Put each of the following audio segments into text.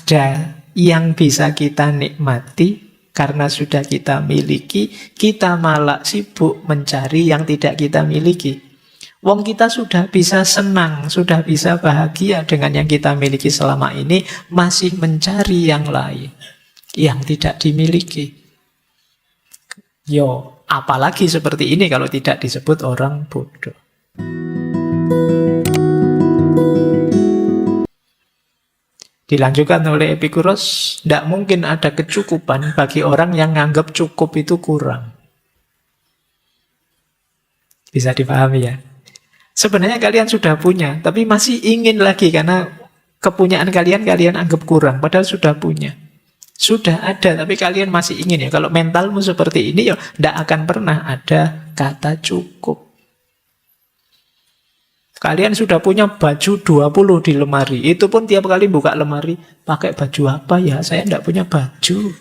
ada yang bisa kita nikmati karena sudah kita miliki, kita malah sibuk mencari yang tidak kita miliki. Wong kita sudah bisa senang, sudah bisa bahagia dengan yang kita miliki selama ini, masih mencari yang lain, yang tidak dimiliki. Yo, apalagi seperti ini kalau tidak disebut orang bodoh. Dilanjutkan oleh Epikuros, tidak mungkin ada kecukupan bagi orang yang menganggap cukup itu kurang. Bisa dipahami ya? Sebenarnya kalian sudah punya, tapi masih ingin lagi karena kepunyaan kalian anggap kurang, padahal sudah punya. Sudah ada, tapi kalian masih ingin ya. Kalau mentalmu seperti ini, ya tidak akan pernah ada kata cukup. Kalian sudah punya baju 20 di lemari. Itu pun tiap kali buka lemari, pakai baju apa ya? Saya tidak punya baju.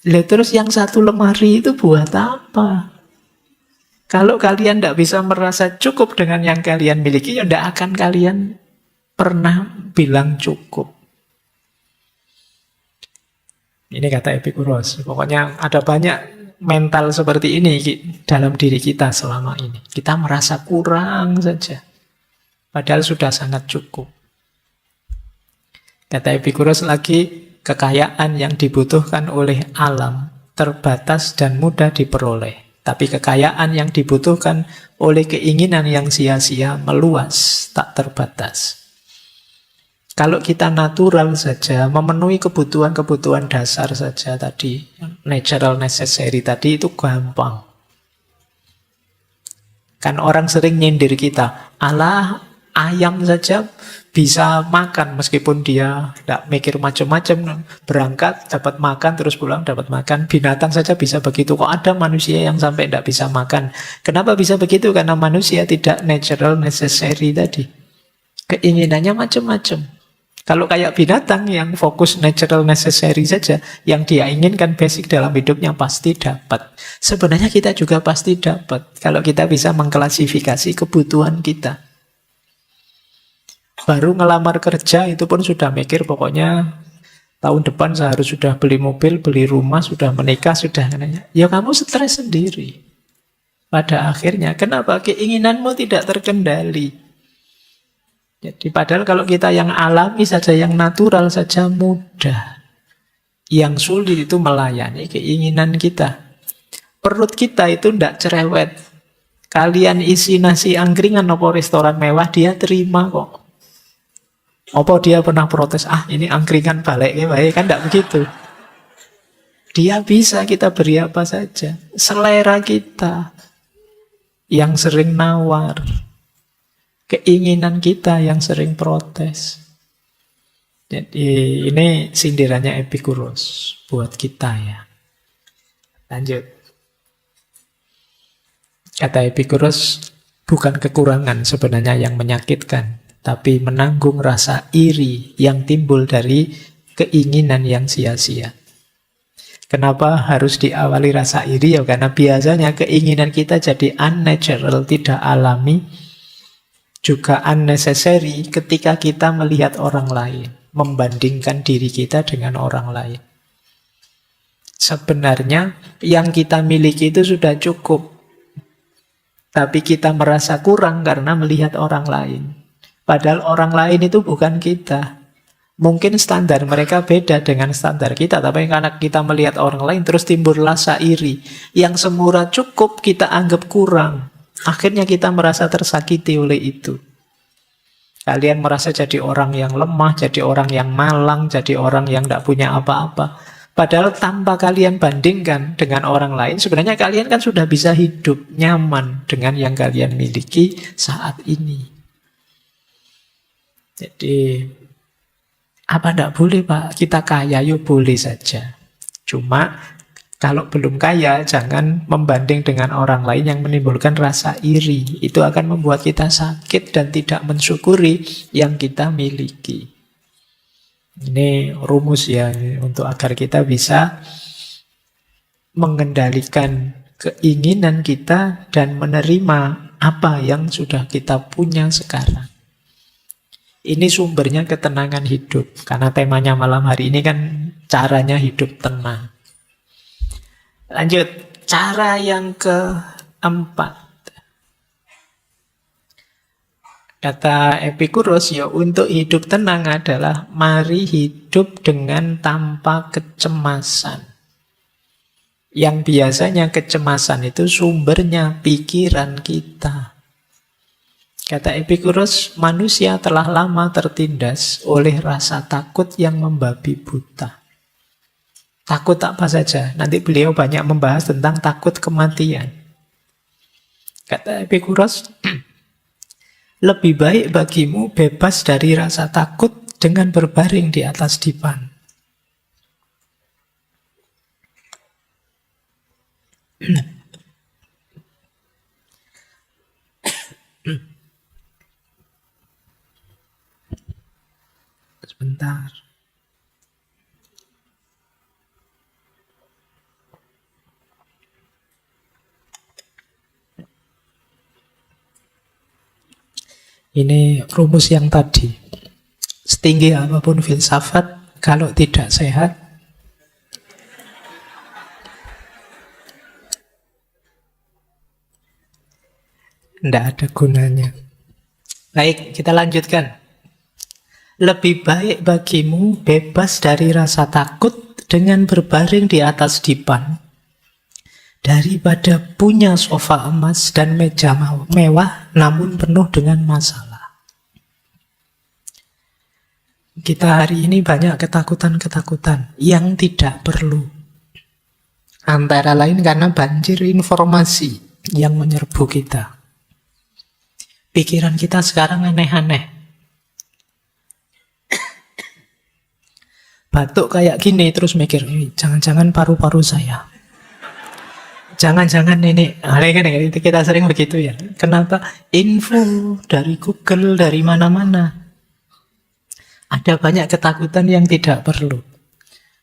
Lihat terus yang satu lemari itu buat apa? Kalau kalian tidak bisa merasa cukup dengan yang kalian miliki, ya tidak akan kalian pernah bilang cukup. Ini kata Epikuros. Pokoknya ada banyak mental seperti ini dalam diri kita selama ini. Kita merasa kurang saja, padahal sudah sangat cukup. Kata Epikuros lagi, kekayaan yang dibutuhkan oleh alam terbatas dan mudah diperoleh. Tapi kekayaan yang dibutuhkan oleh keinginan yang sia-sia meluas, tak terbatas. Kalau kita natural saja, memenuhi kebutuhan-kebutuhan dasar saja tadi, natural necessary tadi, itu gampang. Kan orang sering nyindir kita, alah ayam saja bisa makan meskipun dia tidak mikir macam-macam, berangkat dapat makan terus pulang dapat makan. Binatang saja bisa begitu, kok ada manusia yang sampai tidak bisa makan? Kenapa bisa begitu? Karena manusia tidak natural necessary tadi, keinginannya macam-macam. Kalau kayak binatang yang fokus natural necessary saja, yang dia inginkan basic dalam hidupnya pasti dapat. Sebenarnya kita juga pasti dapat kalau kita bisa mengklasifikasi kebutuhan kita. Baru ngelamar kerja itu pun sudah mikir pokoknya tahun depan saya harus sudah beli mobil, beli rumah, sudah menikah, sudah. Ya kamu stres sendiri. Pada akhirnya, kenapa? Keinginanmu tidak terkendali. Jadi padahal kalau kita yang alami saja, yang natural saja mudah. Yang sulit itu melayani keinginan kita. Perut kita itu tidak cerewet. Kalian isi nasi angkringan atau restoran mewah, dia terima kok. Apa dia pernah protes, ini angkringan balik, kan tidak begitu. Dia bisa, kita beri apa saja. Selera kita yang sering nawar. Keinginan kita yang sering protes. Jadi ini sindirannya Epikuros buat kita ya. Lanjut. Kata Epikuros, bukan kekurangan sebenarnya yang menyakitkan, tapi menanggung rasa iri yang timbul dari keinginan yang sia-sia. Kenapa harus diawali rasa iri? Ya karena biasanya keinginan kita jadi unnatural, tidak alami, juga unnecessary ketika kita melihat orang lain, membandingkan diri kita dengan orang lain. Sebenarnya yang kita miliki itu sudah cukup, tapi kita merasa kurang karena melihat orang lain. Padahal orang lain itu bukan kita. Mungkin standar mereka beda dengan standar kita, tapi karena kita melihat orang lain terus timbul rasa iri. Yang semurah cukup kita anggap kurang. Akhirnya kita merasa tersakiti oleh itu. Kalian merasa jadi orang yang lemah, jadi orang yang malang, jadi orang yang tidak punya apa-apa. Padahal tanpa kalian bandingkan dengan orang lain, sebenarnya kalian kan sudah bisa hidup nyaman dengan yang kalian miliki saat ini. Jadi, apa tidak boleh Pak? Kita kaya, yuk boleh saja. Cuma kalau belum kaya, jangan membanding dengan orang lain yang menimbulkan rasa iri. Itu akan membuat kita sakit dan tidak mensyukuri yang kita miliki. Ini rumus ya, untuk agar kita bisa mengendalikan keinginan kita dan menerima apa yang sudah kita punya sekarang. Ini sumbernya ketenangan hidup. Karena temanya malam hari ini kan caranya hidup tenang. Lanjut, cara yang keempat. Kata Epikuros, ya untuk hidup tenang adalah mari hidup dengan tanpa kecemasan. Yang biasanya kecemasan itu sumbernya pikiran kita. Kata Epikuros, manusia telah lama tertindas oleh rasa takut yang membabi buta. Takut apa saja. Nanti beliau banyak membahas tentang takut kematian. Kata Epikuros, lebih baik bagimu bebas dari rasa takut dengan berbaring di atas dipan. Sebentar. Ini rumus yang tadi. Setinggi apapun filsafat, kalau tidak sehat, tidak ada gunanya. Baik, kita lanjutkan. Lebih baik bagimu bebas dari rasa takut dengan berbaring di atas dipan daripada punya sofa emas dan meja mewah namun penuh dengan masalah. Kita hari ini banyak ketakutan-ketakutan yang tidak perlu. Antara lain karena banjir informasi yang menyerbu kita. Pikiran kita sekarang aneh-aneh. Batuk kayak gini terus mikir, jangan-jangan paru-paru saya. Jangan-jangan ini, kita sering begitu ya. Kenapa? Info dari Google, dari mana-mana. Ada banyak ketakutan yang tidak perlu.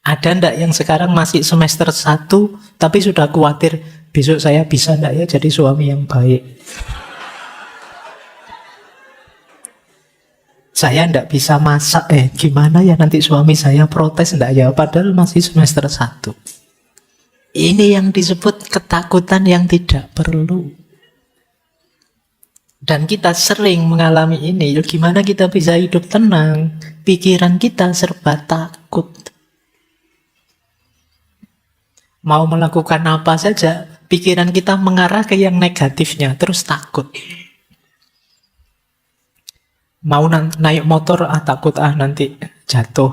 Ada ndak yang sekarang masih semester 1, tapi sudah khawatir, besok saya bisa ndak ya jadi suami yang baik. Saya ndak bisa masak, gimana ya nanti suami saya protes ndak ya, padahal masih semester 1. Ini yang disebut ketakutan yang tidak perlu. Dan kita sering mengalami ini. Gimana kita bisa hidup tenang? Pikiran kita serba takut. Mau melakukan apa saja, pikiran kita mengarah ke yang negatifnya, terus takut. Mau naik motor, takut nanti jatuh.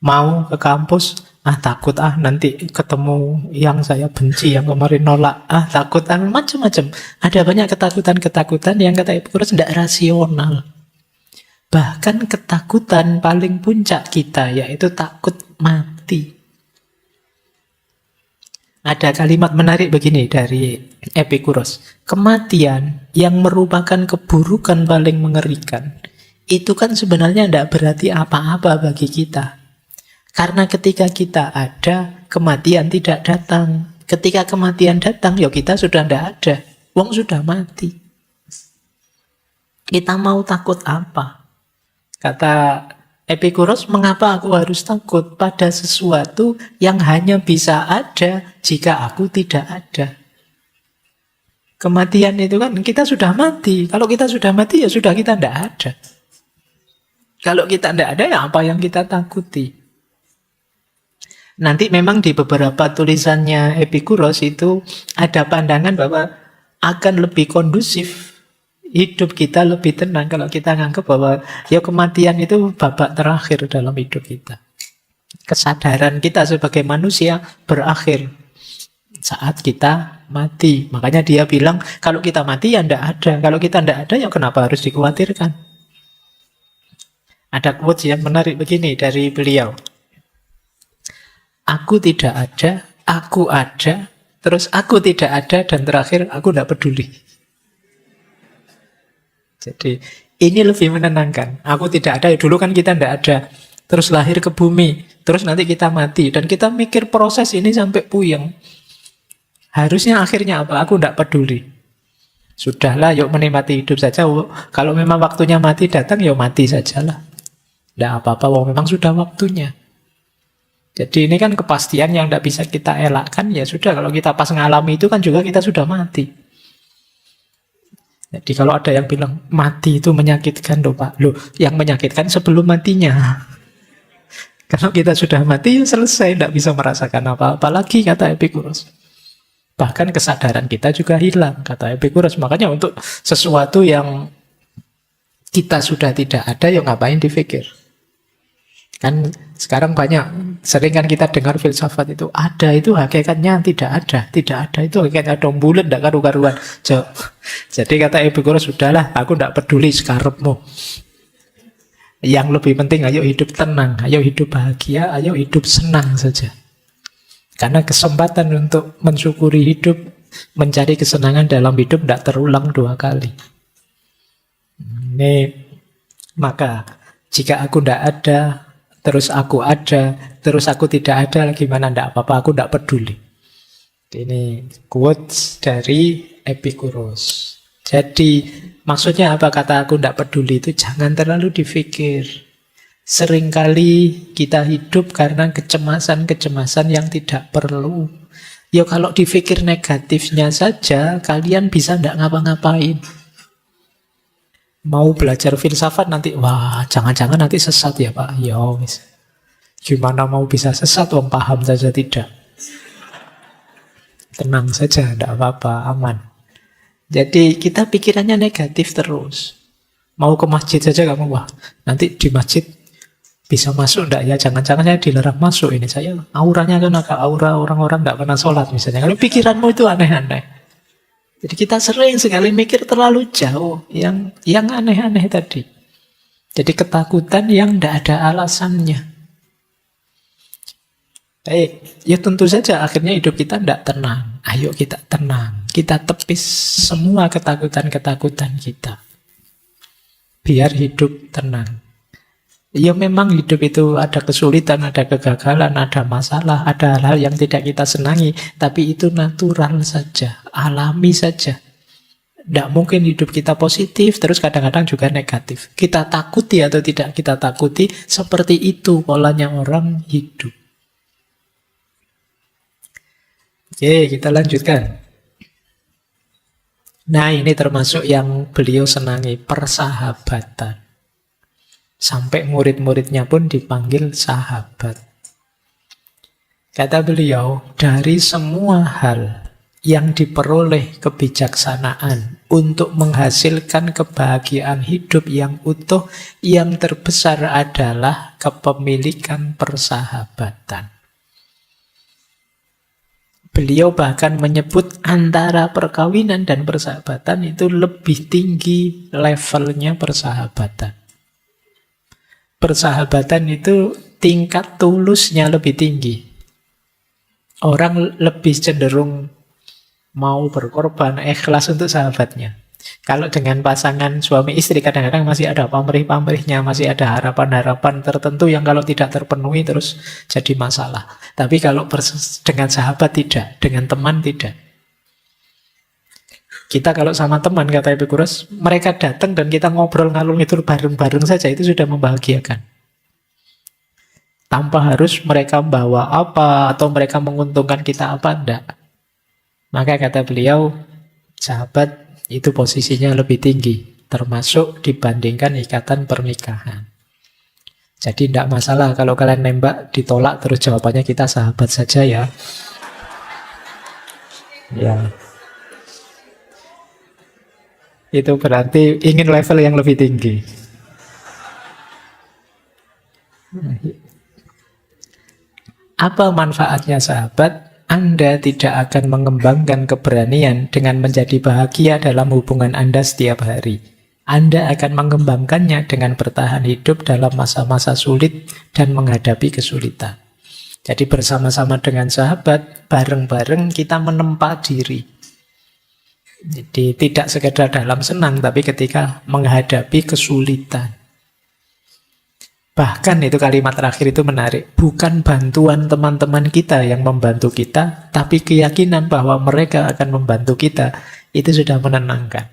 Mau ke kampus, takut nanti ketemu yang saya benci, yang kemarin nolak, takut macam-macam. Ada banyak ketakutan-ketakutan yang kata Epikuros tidak rasional. Bahkan ketakutan paling puncak kita yaitu takut mati. Ada kalimat menarik begini dari Epikuros. Kematian yang merupakan keburukan paling mengerikan, itu kan sebenarnya tidak berarti apa-apa bagi kita. Karena ketika kita ada, kematian tidak datang. Ketika kematian datang, ya kita sudah tidak ada. Wong sudah mati. Kita mau takut apa? Kata Epikuros, mengapa aku harus takut pada sesuatu yang hanya bisa ada jika aku tidak ada? Kematian itu kan kita sudah mati. Kalau kita sudah mati, ya sudah kita tidak ada. Kalau kita tidak ada, ya apa yang kita takuti? Nanti memang di beberapa tulisannya Epikuros itu ada pandangan bahwa akan lebih kondusif, hidup kita lebih tenang kalau kita nganggap bahwa ya kematian itu babak terakhir dalam hidup kita. Kesadaran kita sebagai manusia berakhir saat kita mati. Makanya dia bilang kalau kita mati ya tidak ada. Kalau kita tidak ada ya kenapa harus dikhawatirkan? Ada quote yang menarik begini dari beliau. Aku tidak ada, aku ada, terus aku tidak ada, dan terakhir aku tidak peduli. Jadi ini lebih menenangkan. Aku tidak ada, dulu kan kita tidak ada. Terus lahir ke bumi, terus nanti kita mati. Dan kita mikir proses ini sampai puyeng. Harusnya akhirnya apa? Aku tidak peduli. Sudahlah, yuk menikmati hidup saja. Kalau memang waktunya mati datang, ya mati sajalah. Tidak apa-apa, memang sudah waktunya. Jadi ini kan kepastian yang tidak bisa kita elakkan. Ya sudah, kalau kita pas ngalami itu kan juga kita sudah mati. Jadi kalau ada yang bilang mati itu menyakitkan loh Pak. Loh, yang menyakitkan sebelum matinya. Kalau kita sudah mati ya selesai, tidak bisa merasakan apa-apa lagi, kata Epicurus. Bahkan kesadaran kita juga hilang, kata Epicurus. Makanya untuk sesuatu yang kita sudah tidak ada, ya ngapain dipikir. Kan sekarang sering kan kita dengar filsafat itu, ada itu hakikatnya tidak ada. Tidak ada itu hakikatnya dong bulan, tidak karu-karuan. Jadi kata Epicurus, sudahlah, aku tidak peduli sekarepmu. Yang lebih penting, ayo hidup tenang, ayo hidup bahagia, ayo hidup senang saja. Karena kesempatan untuk mensyukuri hidup, mencari kesenangan dalam hidup tidak terulang 2 kali. Ini, maka jika aku tidak ada, terus aku ada, terus aku tidak ada, gimana, tidak apa-apa, aku tidak peduli. Ini quotes dari Epicurus. Jadi maksudnya apa kata aku tidak peduli itu? Jangan terlalu dipikir. Seringkali kita hidup karena kecemasan-kecemasan yang tidak perlu. Ya kalau dipikir negatifnya saja, kalian bisa tidak ngapa-ngapain. Mau belajar filsafat nanti, wah jangan-jangan nanti sesat ya Pak. Ya wis. Gimana mau bisa sesat, wong paham saja tidak. Tenang saja, tidak apa-apa, aman. Jadi kita pikirannya negatif terus. Mau ke masjid saja kamu, wah nanti di masjid bisa masuk enggak ya? Jangan-jangan saya dilarang masuk ini. Saya auranya kan agak aura orang-orang enggak pernah sholat misalnya. Kalau pikiranmu itu aneh-aneh. Jadi kita sering sekali mikir terlalu jauh yang aneh-aneh tadi. Jadi ketakutan yang tidak ada alasannya. Ya tentu saja akhirnya hidup kita tidak tenang. Ayo kita tenang. Kita tepis semua ketakutan-ketakutan kita. Biar hidup tenang. Ya memang hidup itu ada kesulitan, ada kegagalan, ada masalah, ada hal-hal yang tidak kita senangi. Tapi itu natural saja, alami saja. Tidak mungkin hidup kita positif, terus kadang-kadang juga negatif. Kita takuti atau tidak kita takuti, seperti itu polanya orang hidup. Oke, kita lanjutkan. Nah, ini termasuk yang beliau senangi, persahabatan. Sampai murid-muridnya pun dipanggil sahabat. Kata beliau, dari semua hal yang diperoleh kebijaksanaan untuk menghasilkan kebahagiaan hidup yang utuh, yang terbesar adalah kepemilikan persahabatan. Beliau bahkan menyebut antara perkawinan dan persahabatan itu lebih tinggi levelnya persahabatan. Persahabatan itu tingkat tulusnya lebih tinggi. Orang lebih cenderung mau berkorban, ikhlas untuk sahabatnya. Kalau dengan pasangan suami istri kadang-kadang masih ada pamrih-pamrihnya, masih ada harapan-harapan tertentu yang kalau tidak terpenuhi terus jadi masalah. Tapi kalau dengan sahabat tidak, dengan teman tidak. Kita kalau sama teman, kata Epicurus, mereka datang dan kita ngobrol ngalung itu bareng-bareng saja, itu sudah membahagiakan. Tanpa harus mereka membawa apa, atau mereka menguntungkan kita apa, enggak. Maka kata beliau, sahabat itu posisinya lebih tinggi, termasuk dibandingkan ikatan pernikahan. Jadi tidak masalah kalau kalian nembak, ditolak, terus jawabannya kita sahabat saja ya. Ya. Itu berarti ingin level yang lebih tinggi. Apa manfaatnya sahabat? Anda tidak akan mengembangkan keberanian dengan menjadi bahagia dalam hubungan Anda setiap hari. Anda akan mengembangkannya dengan bertahan hidup dalam masa-masa sulit dan menghadapi kesulitan. Jadi bersama-sama dengan sahabat, bareng-bareng kita menempa diri. Jadi tidak sekedar dalam senang, tapi ketika menghadapi kesulitan. Bahkan itu kalimat terakhir itu menarik. Bukan bantuan teman-teman kita yang membantu kita, tapi keyakinan bahwa mereka akan membantu kita. itu sudah menenangkan.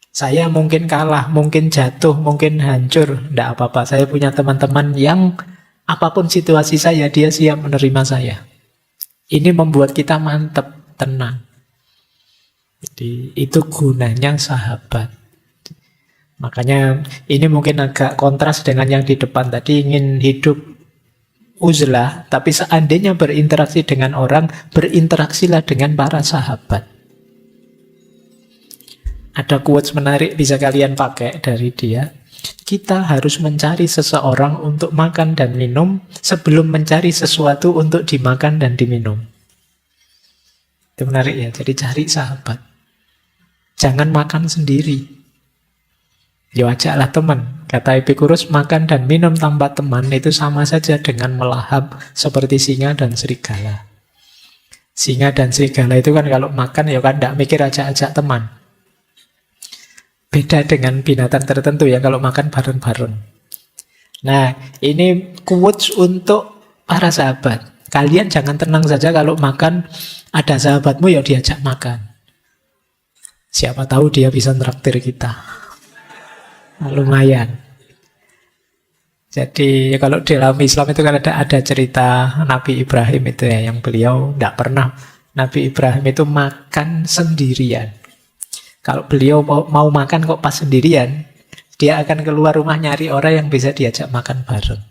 Saya mungkin kalah, mungkin jatuh, mungkin hancur, tidak apa-apa. Saya punya teman-teman yang apapun situasi saya, dia siap menerima saya. Ini membuat kita mantap, tenang. Jadi itu gunanya sahabat. Makanya ini mungkin agak kontras dengan yang di depan tadi, ingin hidup uzlah, tapi seandainya berinteraksi dengan orang, berinteraksilah dengan para sahabat. Ada quotes menarik bisa kalian pakai dari dia. Kita harus mencari seseorang untuk makan dan minum sebelum mencari sesuatu untuk dimakan dan diminum. Itu menarik ya, jadi cari sahabat. Jangan makan sendiri. Ya ajaklah teman. Kata Epicurus, makan dan minum tanpa teman itu sama saja dengan melahap seperti singa dan serigala. Singa dan serigala itu kan kalau makan ya kan tidak mikir ajak-ajak teman. Beda dengan binatang tertentu ya kalau makan bareng-bareng. Nah, ini quotes untuk para sahabat. Kalian jangan tenang saja kalau makan ada sahabatmu ya diajak makan. Siapa tahu dia bisa traktir kita. Nah, lumayan. Jadi kalau di dalam Islam itu kan ada cerita Nabi Ibrahim itu ya, yang beliau tidak pernah, Nabi Ibrahim itu makan sendirian. Kalau beliau mau makan kok pas sendirian, dia akan keluar rumah nyari orang yang bisa diajak makan bareng.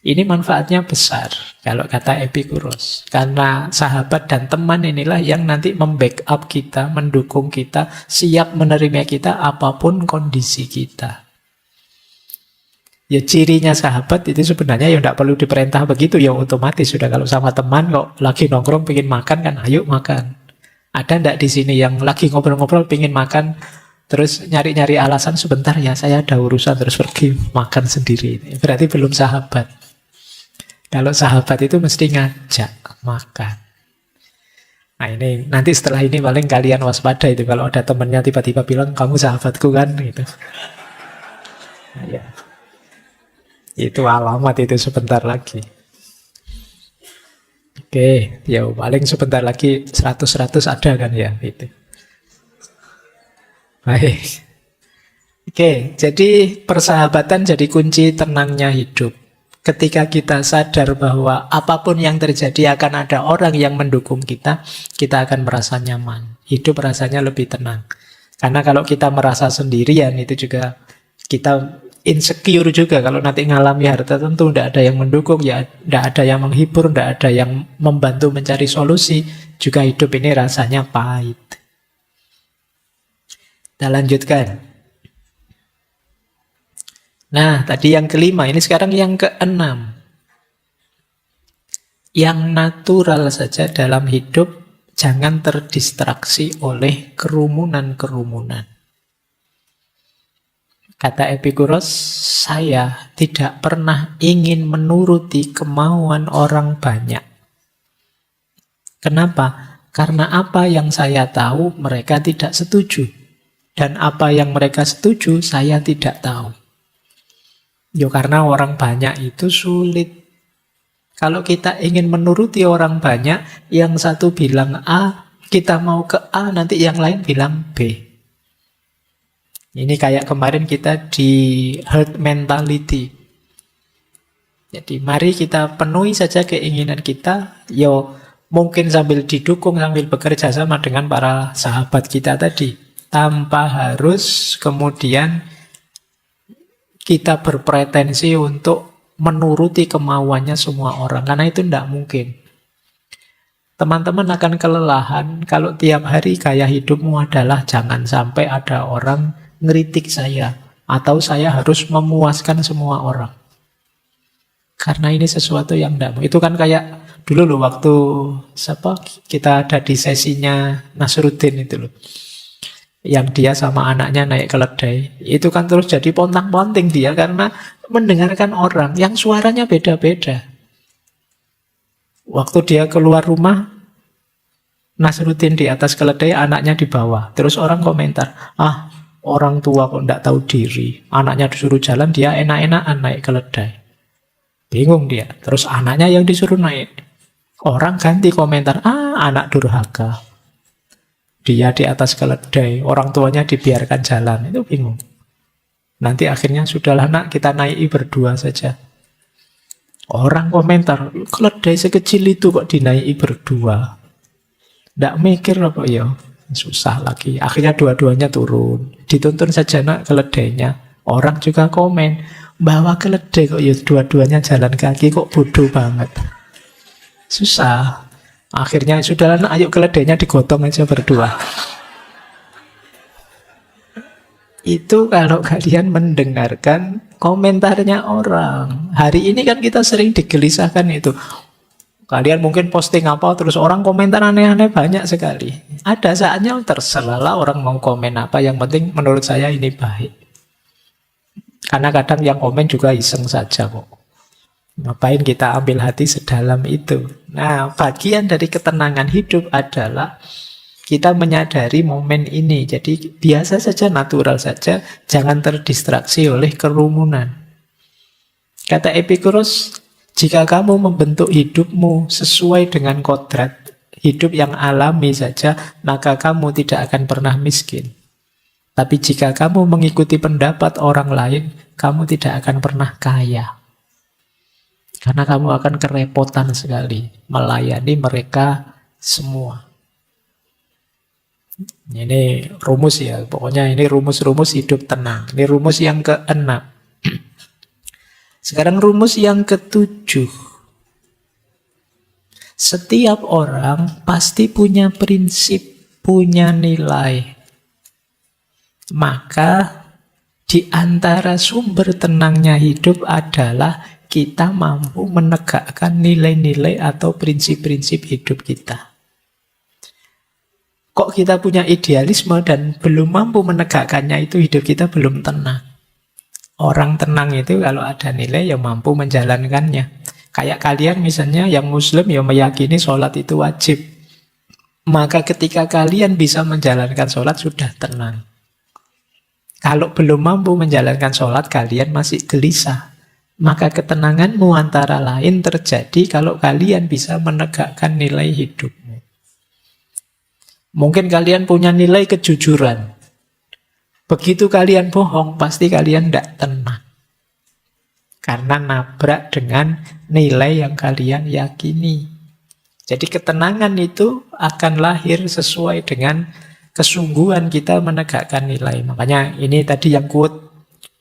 Ini manfaatnya besar, kalau kata Epicurus. Karena sahabat dan teman inilah yang nanti membackup kita, mendukung kita, siap menerima kita apapun kondisi kita. Ya cirinya sahabat itu sebenarnya ya tidak perlu diperintah begitu, ya otomatis sudah. Kalau sama teman kok lagi nongkrong pengen makan kan, ayo makan. Ada ndak di sini yang lagi ngobrol-ngobrol pengen makan, terus nyari-nyari alasan sebentar ya saya ada urusan terus pergi makan sendiri. Berarti belum sahabat. Kalau sahabat itu mesti ngajak makan. Nah ini nanti setelah ini paling kalian waspada itu kalau ada temennya tiba-tiba bilang kamu sahabatku kan gitu. Nah, ya. Itu alamat itu sebentar lagi. Oke, ya paling sebentar lagi 100-100 ada kan ya itu. Baik. Oke, jadi persahabatan jadi kunci tenangnya hidup. Ketika kita sadar bahwa apapun yang terjadi akan ada orang yang mendukung kita, kita akan merasa nyaman. Hidup rasanya lebih tenang. Karena kalau kita merasa sendirian itu juga kita insecure juga. Kalau nanti ngalami hal tertentu tidak ada yang mendukung, ya tidak ada yang menghibur, tidak ada yang membantu mencari solusi, juga hidup ini rasanya pahit. Kita lanjutkan. Nah, tadi yang kelima, ini sekarang yang keenam. Yang natural saja dalam hidup, jangan terdistraksi oleh kerumunan-kerumunan. Kata Epicurus, saya tidak pernah ingin menuruti kemauan orang banyak. Kenapa? Karena apa yang saya tahu mereka tidak setuju. Dan apa yang mereka setuju saya tidak tahu. Ya karena orang banyak itu sulit. Kalau kita ingin menuruti orang banyak, yang satu bilang A, kita mau ke A, nanti yang lain bilang B. Ini kayak kemarin kita di herd mentality. Jadi mari kita penuhi saja keinginan kita, yo mungkin sambil didukung, sambil bekerja sama dengan para sahabat kita tadi. Tanpa harus kemudian kita berpretensi untuk menuruti kemauannya semua orang. Karena itu tidak mungkin. Teman-teman akan kelelahan kalau tiap hari gaya hidupmu adalah jangan sampai ada orang ngeritik saya, atau saya harus memuaskan semua orang. Karena ini sesuatu yang tidak. Itu kan kayak dulu loh waktu kita ada di sesinya Nasruddin itu loh. Yang dia sama anaknya naik keledai. Itu kan terus jadi pontang-ponting dia karena mendengarkan orang yang suaranya beda-beda. Waktu dia keluar rumah, Nasruddin di atas keledai, anaknya di bawah. Terus orang komentar, orang tua kok tidak tahu diri. Anaknya disuruh jalan, dia enak-enakan naik keledai. Bingung dia. Terus anaknya yang disuruh naik. Orang ganti komentar, anak durhaka. Dia di atas keledai, orang tuanya dibiarkan jalan. Itu bingung. Nanti akhirnya sudahlah nak, kita naiki berdua saja. Orang komentar, keledai sekecil itu kok dinaiki berdua. Nggak mikir apa ya? Susah lagi. Akhirnya dua-duanya turun. Dituntun saja nak keledainya. Orang juga komen, bawa keledai kok ya dua-duanya jalan kaki, kok bodoh banget. Susah. Akhirnya sudahlah nak, ayo keledainya digotong aja berdua. Itu kalau kalian mendengarkan komentarnya orang. Hari ini kan kita sering digelisahkan itu. Kalian mungkin posting apa, terus orang komentar aneh-aneh banyak sekali. Ada saatnya terserahlah orang mau komen apa, yang penting menurut saya ini baik. Karena kadang yang komen juga iseng saja kok. Ngapain kita ambil hati sedalam itu? Nah, bagian dari ketenangan hidup adalah kita menyadari momen ini. Jadi biasa saja, natural saja, jangan terdistraksi oleh kerumunan. Kata Epikuros, jika kamu membentuk hidupmu sesuai dengan kodrat, hidup yang alami saja, maka kamu tidak akan pernah miskin. Tapi jika kamu mengikuti pendapat orang lain, kamu tidak akan pernah kaya. Karena kamu akan kerepotan sekali melayani mereka semua. Ini rumus ya, pokoknya ini rumus-rumus hidup tenang. Ini rumus yang ke-6. Sekarang rumus yang ke-7. Setiap orang pasti punya prinsip, punya nilai. Maka di antara sumber tenangnya hidup adalah kita mampu menegakkan nilai-nilai atau prinsip-prinsip hidup kita. Kok kita punya idealisme dan belum mampu menegakkannya, itu hidup kita belum tenang. Orang tenang itu kalau ada nilai yang mampu menjalankannya. Kayak kalian misalnya yang muslim yang meyakini sholat itu wajib. Maka ketika kalian bisa menjalankan sholat sudah tenang. Kalau belum mampu menjalankan sholat, kalian masih gelisah. Maka ketenanganmu antara lain terjadi kalau kalian bisa menegakkan nilai hidupmu. Mungkin kalian punya nilai kejujuran. Begitu kalian bohong, pasti kalian tidak tenang. Karena nabrak dengan nilai yang kalian yakini. Jadi ketenangan itu akan lahir sesuai dengan kesungguhan kita menegakkan nilai. Makanya ini tadi yang quote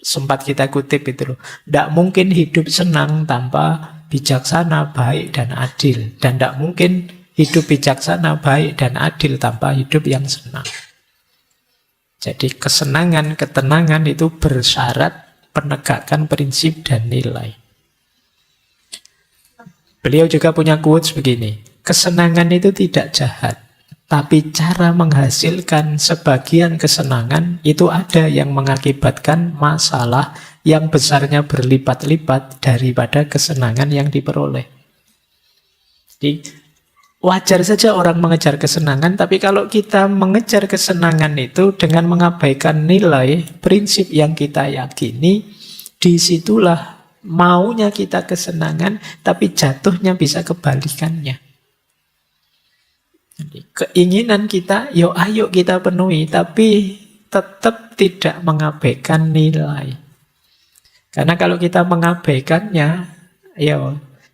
sempat kita kutip itu loh. Tidak mungkin hidup senang tanpa bijaksana, baik, dan adil. Dan tidak mungkin hidup bijaksana, baik, dan adil tanpa hidup yang senang. Jadi kesenangan, ketenangan itu bersyarat penegakan prinsip dan nilai. Beliau juga punya quotes begini. Kesenangan itu tidak jahat. Tapi cara menghasilkan sebagian kesenangan itu ada yang mengakibatkan masalah yang besarnya berlipat-lipat daripada kesenangan yang diperoleh. Jadi wajar saja orang mengejar kesenangan, tapi kalau kita mengejar kesenangan itu dengan mengabaikan nilai, prinsip yang kita yakini, disitulah maunya kita kesenangan, tapi jatuhnya bisa kebalikannya. Keinginan kita, ayo kita penuhi, tapi tetap tidak mengabaikan nilai. Karena kalau kita mengabaikannya,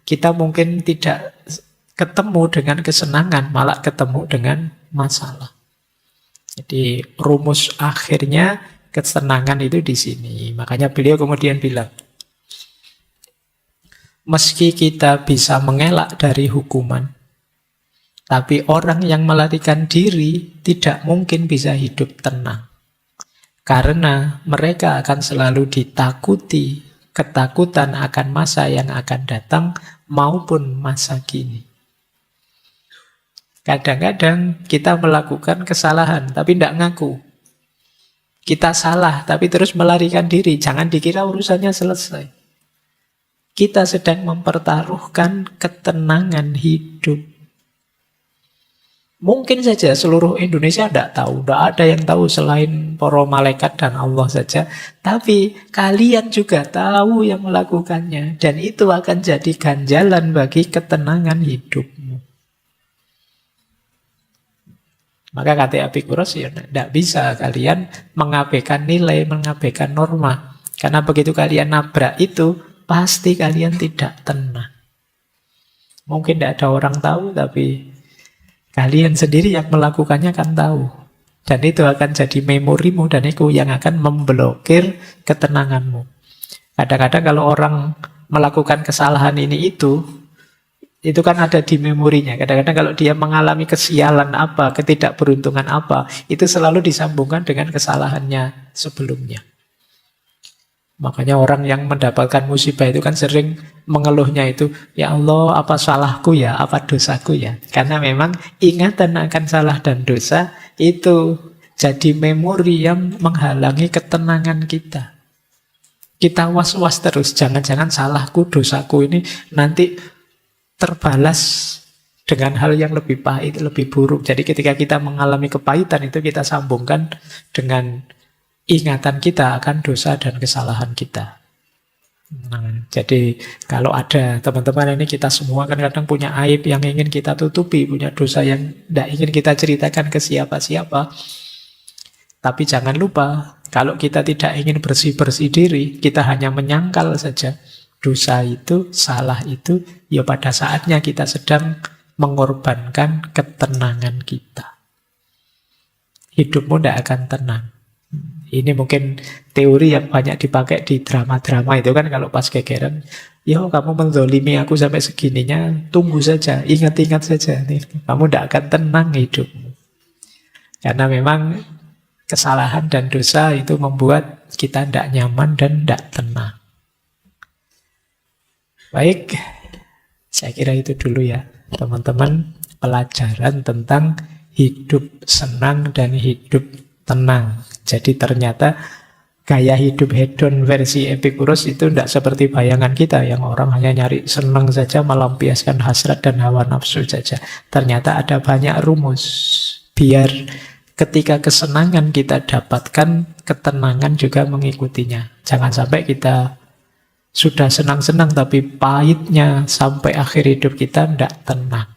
kita mungkin tidak ketemu dengan kesenangan, malah ketemu dengan masalah. Jadi rumus akhirnya kesenangan itu di sini. Makanya beliau kemudian bilang, meski kita bisa mengelak dari hukuman, tapi orang yang melarikan diri tidak mungkin bisa hidup tenang. Karena mereka akan selalu ditakuti, ketakutan akan masa yang akan datang maupun masa kini. Kadang-kadang kita melakukan kesalahan tapi tidak ngaku. Kita salah tapi terus melarikan diri. Jangan dikira urusannya selesai. Kita sedang mempertaruhkan ketenangan hidup. Mungkin saja seluruh Indonesia tidak tahu, tidak ada yang tahu selain para malaikat dan Allah saja. Tapi kalian juga tahu yang melakukannya. Dan itu akan jadi ganjalan bagi ketenangan hidupmu. Maka kata Epikuros, ya tidak bisa kalian mengabaikan nilai, mengabaikan norma. Karena begitu kalian nabrak itu, pasti kalian tidak tenang. Mungkin tidak ada orang tahu, tapi kalian sendiri yang melakukannya kan tahu. Dan itu akan jadi memorimu, dan itu yang akan memblokir ketenanganmu. Kadang-kadang kalau orang melakukan kesalahan ini itu kan ada di memorinya. Kadang-kadang kalau dia mengalami kesialan apa, ketidakberuntungan apa, itu selalu disambungkan dengan kesalahannya sebelumnya. Makanya orang yang mendapatkan musibah itu kan sering mengeluhnya itu, ya Allah, apa salahku ya, apa dosaku ya. Karena memang ingatan akan salah dan dosa itu jadi memori yang menghalangi ketenangan kita. Kita was-was terus, jangan-jangan salahku, dosaku ini nanti terbalas dengan hal yang lebih pahit, lebih buruk. Jadi ketika kita mengalami kepahitan itu kita sambungkan dengan ingatan kita akan dosa dan kesalahan kita. Nah, jadi kalau ada teman-teman ini, kita semua kan kadang punya aib yang ingin kita tutupi, punya dosa yang tidak ingin kita ceritakan ke siapa-siapa. Tapi jangan lupa, kalau kita tidak ingin bersih-bersih diri, kita hanya menyangkal saja dosa itu, salah itu, ya pada saatnya kita sedang mengorbankan ketenangan kita. Hidupmu tidak akan tenang. Ini mungkin teori yang banyak dipakai di drama-drama itu kan, kalau pas gegeran, yo kamu menzolimi aku sampai segininya, tunggu saja, ingat-ingat saja. Kamu tidak akan tenang hidupmu. Karena memang kesalahan dan dosa itu membuat kita tidak nyaman dan tidak tenang. Baik, saya kira itu dulu ya, teman-teman, pelajaran tentang hidup senang dan hidup tenang. Jadi ternyata gaya hidup hedon versi Epikuros itu tidak seperti bayangan kita, yang orang hanya nyari senang saja, melampiaskan hasrat dan hawa nafsu saja. Ternyata ada banyak rumus, biar ketika kesenangan kita dapatkan, ketenangan juga mengikutinya. Jangan sampai kita sudah senang-senang tapi pahitnya sampai akhir hidup kita tidak tenang.